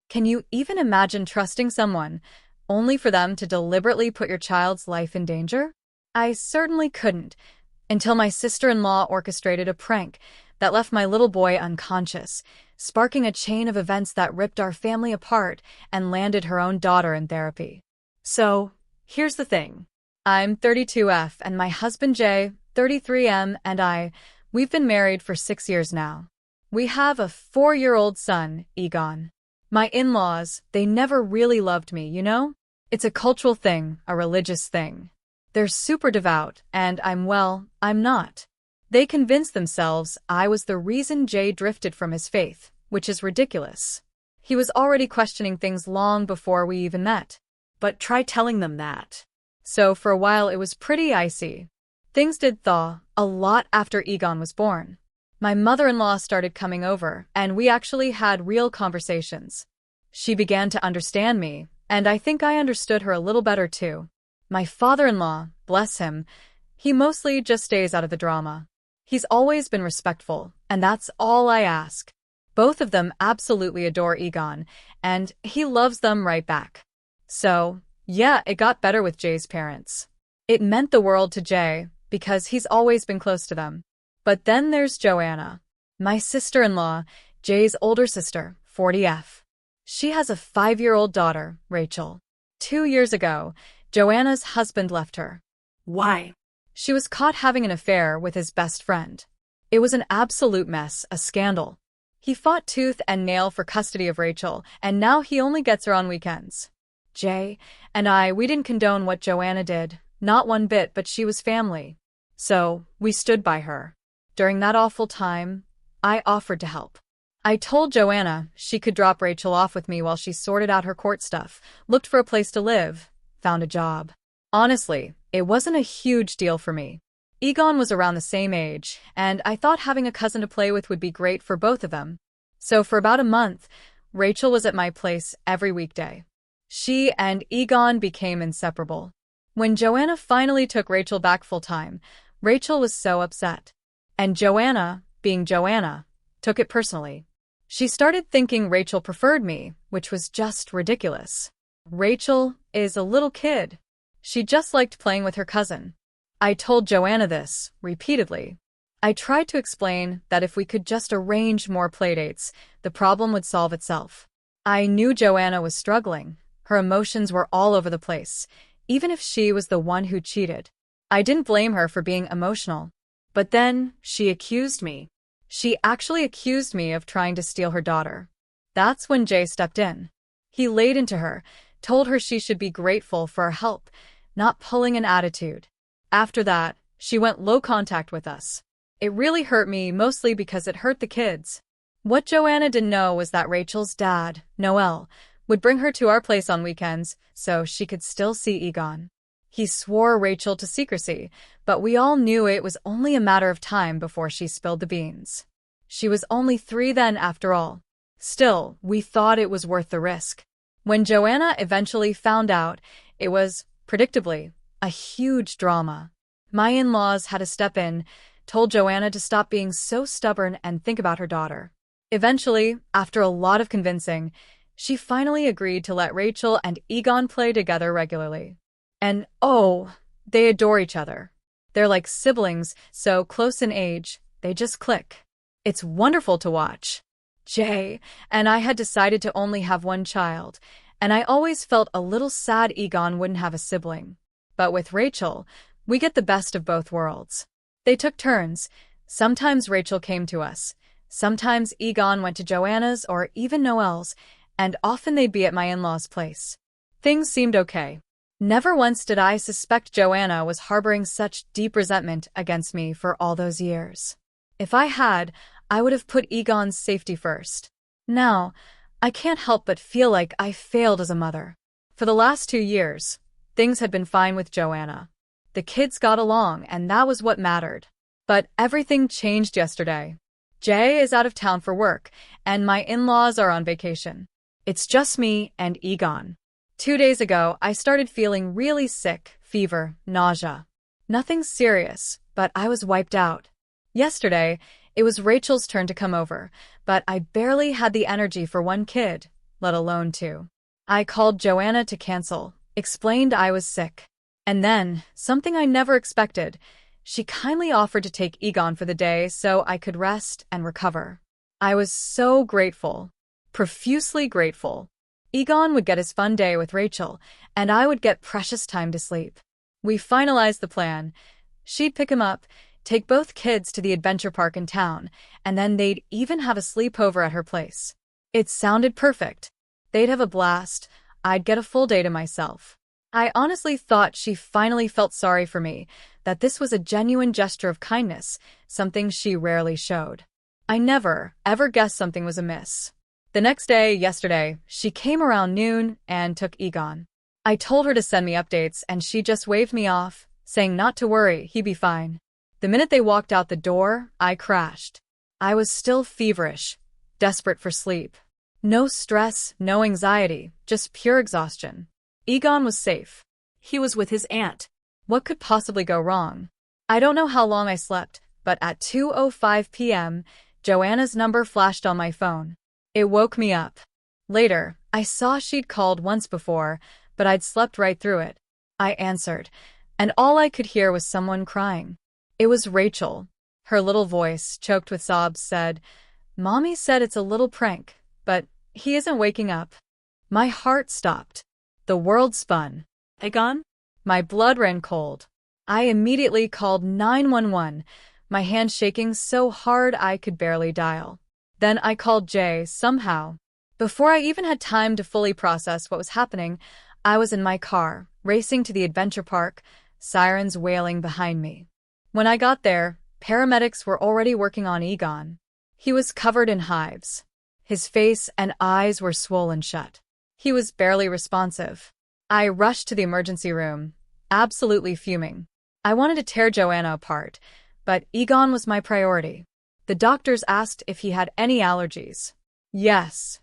Can you even imagine trusting someone only for them to deliberately put your child's life in danger? I certainly couldn't, until my sister-in-law orchestrated a prank that left my little boy unconscious, sparking a chain of events that ripped our family apart and landed her own daughter in therapy. So, here's the thing. I'm 32F and my husband Jay, 33M, and we've been married for 6 years now. We have a 4-year-old son, Egon. My in-laws, they never really loved me, you know? It's a cultural thing, a religious thing. They're super devout, and I'm not. They convinced themselves I was the reason Jay drifted from his faith, which is ridiculous. He was already questioning things long before we even met. But try telling them that. So for a while it was pretty icy. Things did thaw a lot after Egon was born. My mother-in-law started coming over, and we actually had real conversations. She began to understand me, and I think I understood her a little better too. My father-in-law, bless him, he mostly just stays out of the drama. He's always been respectful, and that's all I ask. Both of them absolutely adore Egon, and he loves them right back. So, yeah, it got better with Jay's parents. It meant the world to Jay, because he's always been close to them. But then there's Joanna, my sister-in-law, Jay's older sister, 40F. She has a 5-year-old daughter, Rachel. 2 years ago, Joanna's husband left her. Why? She was caught having an affair with his best friend. It was an absolute mess, a scandal. He fought tooth and nail for custody of Rachel, and now he only gets her on weekends. Jay and we didn't condone what Joanna did, not one bit, but she was family. So, we stood by her. During that awful time, I offered to help. I told Joanna she could drop Rachel off with me while she sorted out her court stuff, looked for a place to live, found a job. Honestly, it wasn't a huge deal for me. Egon was around the same age, and I thought having a cousin to play with would be great for both of them. So for about a month, Rachel was at my place every weekday. She and Egon became inseparable. When Joanna finally took Rachel back full-time, Rachel was so upset. And Joanna, being Joanna, took it personally. She started thinking Rachel preferred me, which was just ridiculous. Rachel is a little kid. She just liked playing with her cousin. I told Joanna this, repeatedly. I tried to explain that if we could just arrange more playdates, the problem would solve itself. I knew Joanna was struggling. Her emotions were all over the place, even if she was the one who cheated. I didn't blame her for being emotional. But then, she accused me. She actually accused me of trying to steal her daughter. That's when Jay stepped in. He laid into her, told her she should be grateful for our help, not pulling an attitude. After that, she went low contact with us. It really hurt me, mostly because it hurt the kids. What Joanna didn't know was that Rachel's dad, Noel, would bring her to our place on weekends so she could still see Egon. He swore Rachel to secrecy, but we all knew it was only a matter of time before she spilled the beans. She was only 3 then, after all. Still, we thought it was worth the risk. When Joanna eventually found out, it was, predictably, a huge drama. My in-laws had to step in, told Joanna to stop being so stubborn and think about her daughter. Eventually, after a lot of convincing, she finally agreed to let Rachel and Egon play together regularly. And they adore each other. They're like siblings, so close in age, they just click. It's wonderful to watch. Jay and I had decided to only have one child, and I always felt a little sad Egon wouldn't have a sibling. But with Rachel, we get the best of both worlds. They took turns. Sometimes Rachel came to us. Sometimes Egon went to Joanna's or even Noel's, and often they'd be at my in-laws' place. Things seemed okay. Never once did I suspect Joanna was harboring such deep resentment against me for all those years. If I had, I would have put Egon's safety first. Now, I can't help but feel like I failed as a mother. For the last 2 years, things had been fine with Joanna. The kids got along, and that was what mattered. But everything changed yesterday. Jay is out of town for work, and my in-laws are on vacation. It's just me and Egon. 2 days ago, I started feeling really sick, fever, nausea. Nothing serious, but I was wiped out. Yesterday, it was Rachel's turn to come over, but I barely had the energy for one kid. let alone 2. I called Joanna to cancel, explained I was sick. And then, something I never expected, she kindly offered to take Egon for the day so I could rest and recover. I was so grateful, profusely grateful. Egon would get his fun day with Rachel, and I would get precious time to sleep. We finalized the plan. She'd pick him up, take both kids to the adventure park in town, and then they'd even have a sleepover at her place. It sounded perfect. They'd have a blast. I'd get a full day to myself. I honestly thought she finally felt sorry for me, that this was a genuine gesture of kindness, something she rarely showed. I never, ever guessed something was amiss. The next day, yesterday, she came around noon and took Egon. I told her to send me updates and she just waved me off, saying not to worry, he'd be fine. The minute they walked out the door, I crashed. I was still feverish, desperate for sleep. No stress, no anxiety, just pure exhaustion. Egon was safe. He was with his aunt. What could possibly go wrong? I don't know how long I slept, but at 2:05 p.m., Joanna's number flashed on my phone. It woke me up. Later, I saw she'd called once before, but I'd slept right through it. I answered, and all I could hear was someone crying. It was Rachel. Her little voice, choked with sobs, said, "Mommy said it's a little prank, but he isn't waking up." My heart stopped. The world spun. Egon? My blood ran cold. I immediately called 911, my hand shaking so hard I could barely dial. Then I called Jay somehow. Before I even had time to fully process what was happening, I was in my car, racing to the adventure park, sirens wailing behind me. When I got there, paramedics were already working on Egon. He was covered in hives. His face and eyes were swollen shut. He was barely responsive. I rushed to the emergency room, absolutely fuming. I wanted to tear Joanna apart, but Egon was my priority. The doctors asked if he had any allergies. Yes,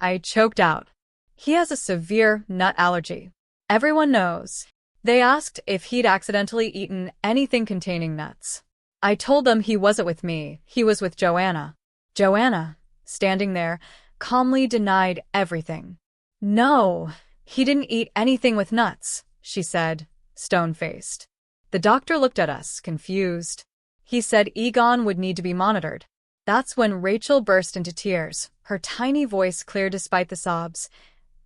I choked out. He has a severe nut allergy. Everyone knows. They asked if he'd accidentally eaten anything containing nuts. I told them he wasn't with me, he was with Joanna. Joanna, standing there, calmly denied everything. "No, he didn't eat anything with nuts," she said, stone-faced. The doctor looked at us, confused. He said Egon would need to be monitored. That's when Rachel burst into tears, her tiny voice clear despite the sobs.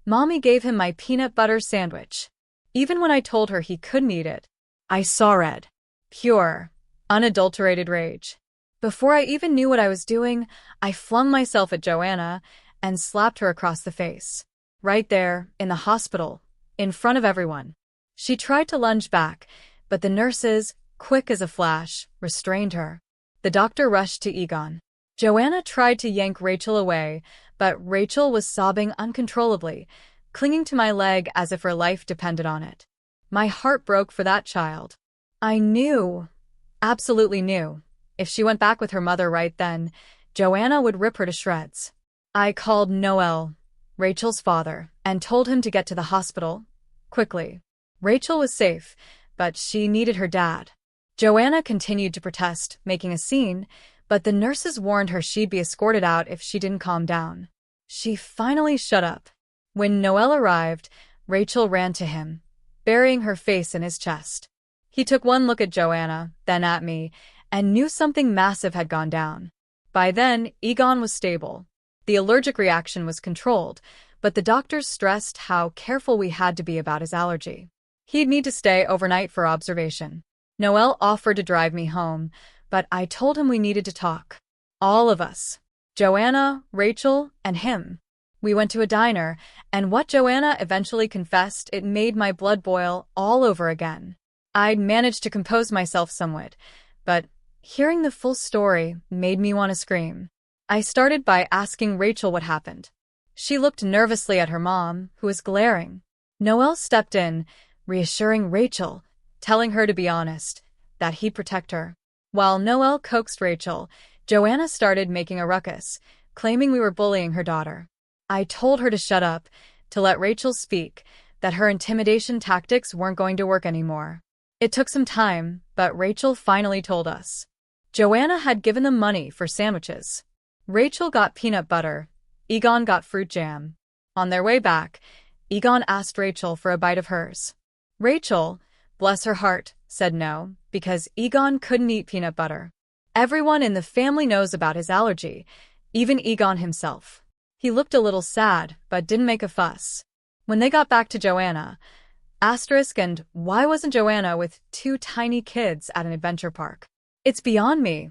"Mommy gave him my peanut butter sandwich. Even when I told her he couldn't eat it, I saw red. Pure, unadulterated rage. Before I even knew what I was doing, I flung myself at Joanna and slapped her across the face. Right there, in the hospital, in front of everyone. She tried to lunge back, but the nurses, quick as a flash, restrained her. The doctor rushed to Egon. Joanna tried to yank Rachel away, but Rachel was sobbing uncontrollably, clinging to my leg as if her life depended on it. My heart broke for that child. I knew, absolutely knew, if she went back with her mother right then, Joanna would rip her to shreds. I called Noel, Rachel's father, and told him to get to the hospital, quickly. Rachel was safe, but she needed her dad. Joanna continued to protest, making a scene, but the nurses warned her she'd be escorted out if she didn't calm down. She finally shut up. When Noel arrived, Rachel ran to him, burying her face in his chest. He took one look at Joanna, then at me, and knew something massive had gone down. By then, Egon was stable. The allergic reaction was controlled, but the doctors stressed how careful we had to be about his allergy. He'd need to stay overnight for observation. Noel offered to drive me home, but I told him we needed to talk. All of us. Joanna, Rachel, and him. We went to a diner, and what Joanna eventually confessed, it made my blood boil all over again. I'd managed to compose myself somewhat, but hearing the full story made me want to scream. I started by asking Rachel what happened. She looked nervously at her mom, who was glaring. Noel stepped in, reassuring Rachel, telling her to be honest, that he'd protect her. While Noel coaxed Rachel, Joanna started making a ruckus, claiming we were bullying her daughter. I told her to shut up, to let Rachel speak, that her intimidation tactics weren't going to work anymore. It took some time, but Rachel finally told us. Joanna had given them money for sandwiches. Rachel got peanut butter, Egon got fruit jam. On their way back, Egon asked Rachel for a bite of hers. Rachel, bless her heart, said no, because Egon couldn't eat peanut butter. Everyone in the family knows about his allergy, even Egon himself. He looked a little sad, but didn't make a fuss. When they got back to Joanna, and why wasn't Joanna with two tiny kids at an adventure park? It's beyond me,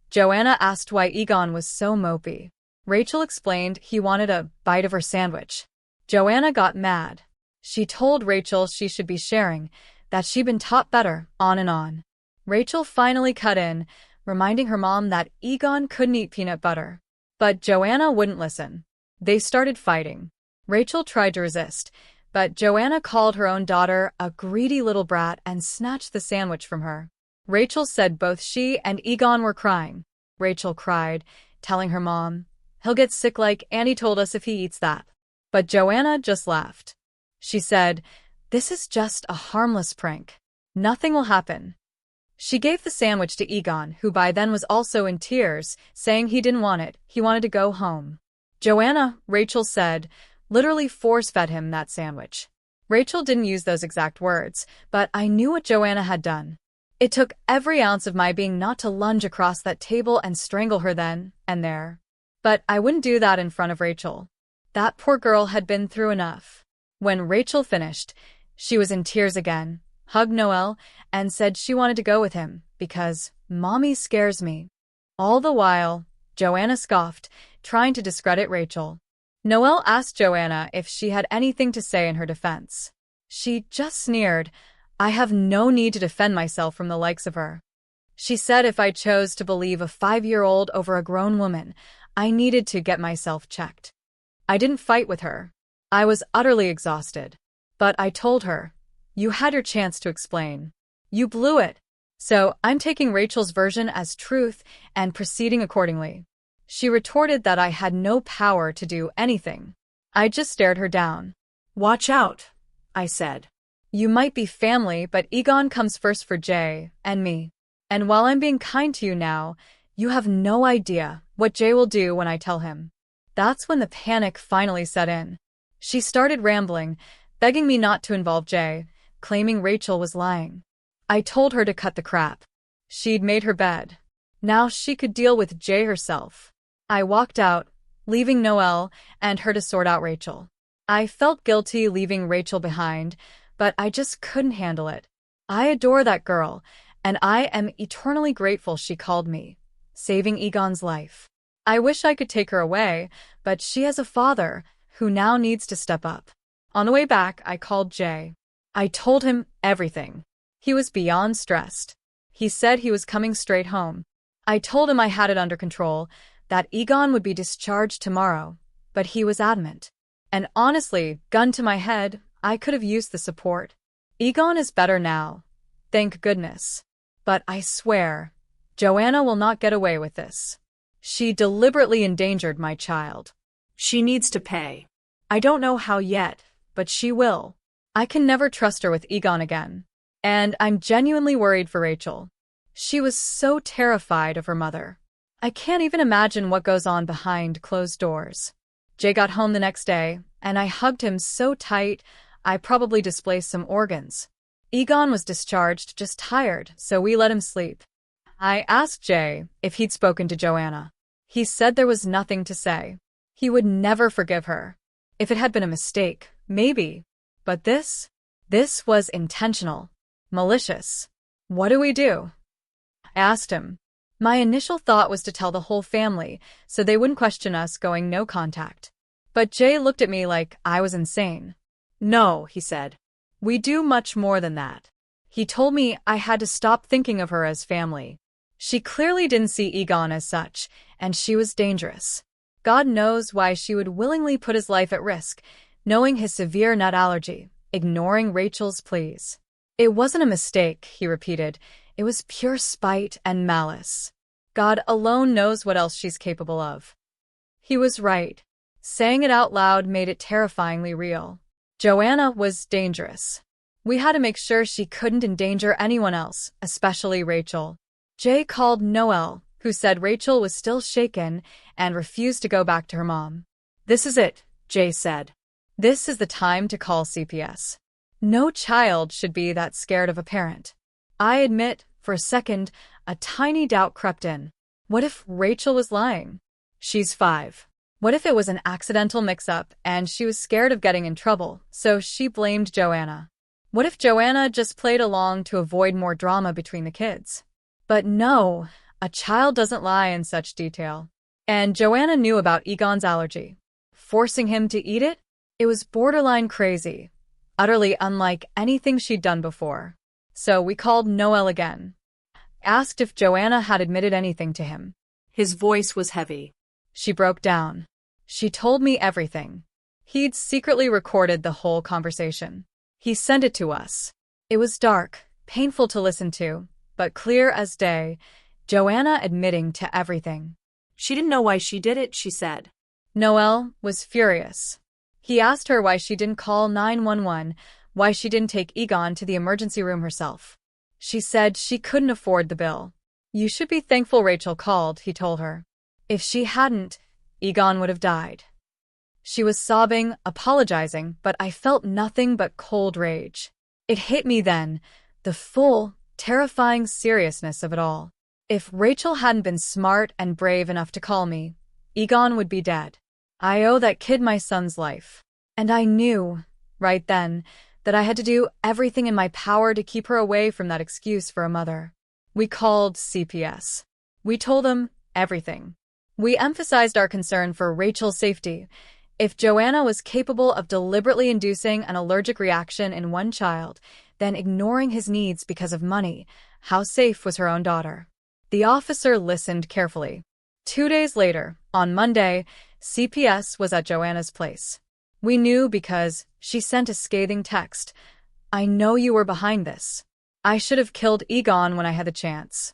Joanna asked why Egon was so mopey. Rachel explained he wanted a bite of her sandwich. Joanna got mad. She told Rachel she should be sharing, that she'd been taught better, on and on. Rachel finally cut in, reminding her mom that Egon couldn't eat peanut butter. But Joanna wouldn't listen. They started fighting. Rachel tried to resist, but Joanna called her own daughter a greedy little brat and snatched the sandwich from her. Rachel said both she and Egon were crying. Rachel cried, telling her mom, "He'll get sick like Annie told us if he eats that." But Joanna just laughed. She said, "This is just a harmless prank. Nothing will happen." She gave the sandwich to Egon, who by then was also in tears, saying he didn't want it, he wanted to go home. Joanna, Rachel said, literally force-fed him that sandwich. Rachel didn't use those exact words, but I knew what Joanna had done. It took every ounce of my being not to lunge across that table and strangle her then and there. But I wouldn't do that in front of Rachel. That poor girl had been through enough. When Rachel finished, she was in tears again, hugged Noel, and said she wanted to go with him, because Mommy scares me. All the while, Joanna scoffed, trying to discredit Rachel. Noel asked Joanna if she had anything to say in her defense. She just sneered, "I have no need to defend myself from the likes of her." She said if I chose to believe a 5-year-old over a grown woman, I needed to get myself checked. I didn't fight with her. I was utterly exhausted. But I told her, "You had your chance to explain. You blew it. So I'm taking Rachel's version as truth and proceeding accordingly." She retorted that I had no power to do anything. I just stared her down. "Watch out," I said. "You might be family, but Egon comes first for Jay and me. And while I'm being kind to you now, you have no idea what Jay will do when I tell him." That's when the panic finally set in. She started rambling, begging me not to involve Jay, claiming Rachel was lying. I told her to cut the crap. She'd made her bed. Now she could deal with Jay herself. I walked out, leaving Noel and her to sort out Rachel. I felt guilty leaving Rachel behind, but I just couldn't handle it. I adore that girl, and I am eternally grateful she called me, saving Egon's life. I wish I could take her away, but she has a father who now needs to step up. On the way back, I called Jay. I told him everything. He was beyond stressed. He said he was coming straight home. I told him I had it under control, that Egon would be discharged tomorrow, but he was adamant. And honestly, gun to my head, I could have used the support. Egon is better now. Thank goodness. But I swear, Joanna will not get away with this. She deliberately endangered my child. She needs to pay. I don't know how yet, but she will. I can never trust her with Egon again. And I'm genuinely worried for Rachel. She was so terrified of her mother. I can't even imagine what goes on behind closed doors. Jay got home the next day, and I hugged him so tight, I probably displaced some organs. Egon was discharged, just tired, so we let him sleep. I asked Jay if he'd spoken to Joanna. He said there was nothing to say. He would never forgive her. If it had been a mistake, maybe. But this was intentional. Malicious. What do we do? I asked him. My initial thought was to tell the whole family, so they wouldn't question us going no contact. But Jay looked at me like I was insane. "No," he said. "We do much more than that." He told me I had to stop thinking of her as family. She clearly didn't see Egon as such, and she was dangerous. God knows why she would willingly put his life at risk, knowing his severe nut allergy, ignoring Rachel's pleas. "It wasn't a mistake," he repeated. "It was pure spite and malice. God alone knows what else she's capable of." He was right. Saying it out loud made it terrifyingly real. Joanna was dangerous. We had to make sure she couldn't endanger anyone else, especially Rachel. Jay called Noel, who said Rachel was still shaken and refused to go back to her mom. "This is it," Jay said. This is the time to call CPS. No child should be that scared of a parent. I admit, for a second, a tiny doubt crept in. What if Rachel was lying? She's 5. What if it was an accidental mix-up and she was scared of getting in trouble, so she blamed Joanna? What if Joanna just played along to avoid more drama between the kids? But no, a child doesn't lie in such detail. And Joanna knew about Egon's allergy. Forcing him to eat it? It was borderline crazy, utterly unlike anything she'd done before. So we called Noel again. Asked if Joanna had admitted anything to him. His voice was heavy. She broke down. She told me everything. He'd secretly recorded the whole conversation. He sent it to us. It was dark, painful to listen to, but clear as day, Joanna admitting to everything. She didn't know why she did it, she said. Noel was furious. He asked her why she didn't call 911, why she didn't take Egon to the emergency room herself. She said she couldn't afford the bill. You should be thankful Rachel called, he told her. If she hadn't, Egon would have died. She was sobbing, apologizing, but I felt nothing but cold rage. It hit me then, the full, terrifying seriousness of it all. If Rachel hadn't been smart and brave enough to call me, Egon would be dead. I owe that kid my son's life. And I knew, right then, that I had to do everything in my power to keep her away from that excuse for a mother. We called CPS. We told them everything. We emphasized our concern for Rachel's safety. If Joanna was capable of deliberately inducing an allergic reaction in one child, then ignoring his needs because of money, how safe was her own daughter? The officer listened carefully. 2 days later, on Monday, CPS was at Joanna's place. We knew because she sent a scathing text. I know you were behind this. I should have killed Egon when I had the chance.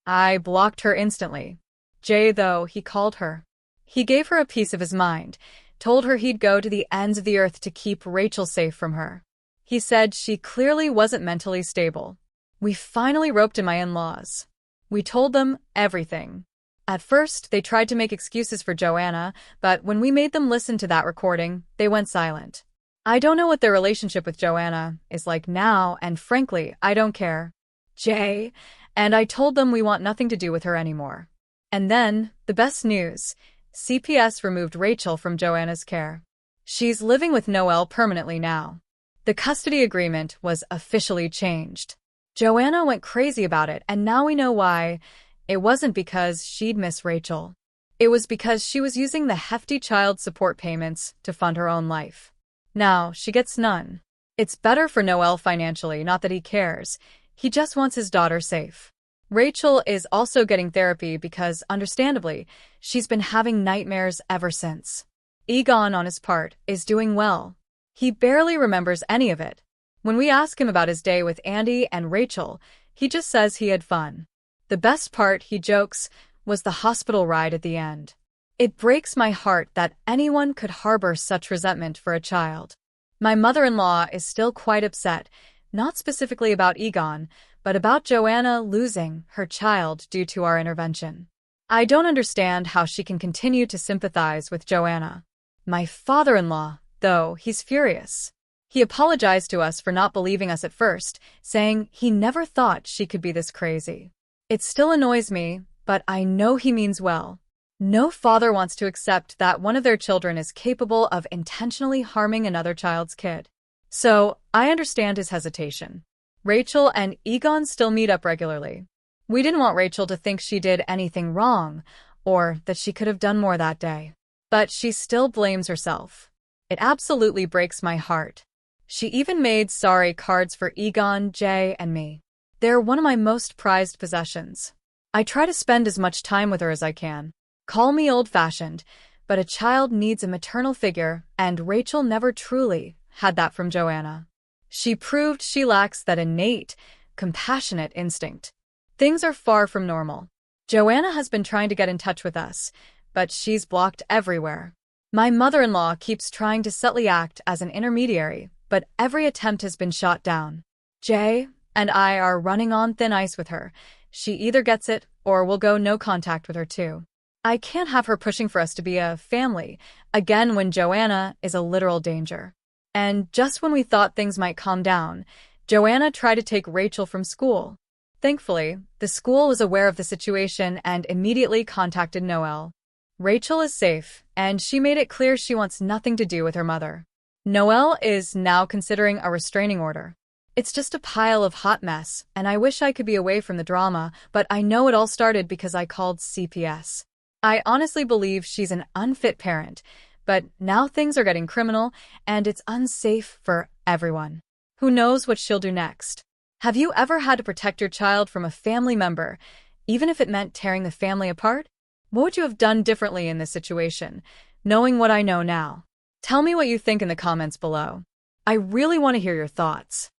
I blocked her instantly. Jay, though, he called her. He gave her a piece of his mind, told her he'd go to the ends of the earth to keep Rachel safe from her. He said she clearly wasn't mentally stable. We finally roped in my in-laws. We told them everything. At first, they tried to make excuses for Joanna, but when we made them listen to that recording, they went silent. I don't know what their relationship with Joanna is like now, and frankly, I don't care. Jay, and I told them we want nothing to do with her anymore. And then, the best news, CPS removed Rachel from Joanna's care. She's living with Noel permanently now. The custody agreement was officially changed. Joanna went crazy about it, and now we know why. It wasn't because she'd miss Rachel. It was because she was using the hefty child support payments to fund her own life. Now, she gets none. It's better for Noel financially, not that he cares. He just wants his daughter safe. Rachel is also getting therapy because, understandably, she's been having nightmares ever since. Egon, on his part, is doing well. He barely remembers any of it. When we ask him about his day with Andy and Rachel, he just says he had fun. The best part, he jokes, was the hospital ride at the end. It breaks my heart that anyone could harbor such resentment for a child. My mother-in-law is still quite upset, not specifically about Egon, but about Joanna losing her child due to our intervention. I don't understand how she can continue to sympathize with Joanna. My father-in-law, though, he's furious. He apologized to us for not believing us at first, saying he never thought she could be this crazy. It still annoys me, but I know he means well. No father wants to accept that one of their children is capable of intentionally harming another child's kid. So, I understand his hesitation. Rachel and Egon still meet up regularly. We didn't want Rachel to think she did anything wrong, or that she could have done more that day. But she still blames herself. It absolutely breaks my heart. She even made sorry cards for Egon, Jay, and me. They're one of my most prized possessions. I try to spend as much time with her as I can. Call me old-fashioned, but a child needs a maternal figure, and Rachel never truly had that from Joanna. She proved she lacks that innate, compassionate instinct. Things are far from normal. Joanna has been trying to get in touch with us, but she's blocked everywhere. My mother-in-law keeps trying to subtly act as an intermediary, but every attempt has been shot down. Jay and I are running on thin ice with her. She either gets it, or we'll go no contact with her too. I can't have her pushing for us to be a family again when Joanna is a literal danger. And just when we thought things might calm down, Joanna tried to take Rachel from school. Thankfully, the school was aware of the situation and immediately contacted Noelle. Rachel is safe, and she made it clear she wants nothing to do with her mother. Noelle is now considering a restraining order. It's just a pile of hot mess, and I wish I could be away from the drama, but I know it all started because I called CPS. I honestly believe she's an unfit parent, but now things are getting criminal, and it's unsafe for everyone. Who knows what she'll do next? Have you ever had to protect your child from a family member, even if it meant tearing the family apart? What would you have done differently in this situation, knowing what I know now? Tell me what you think in the comments below. I really want to hear your thoughts.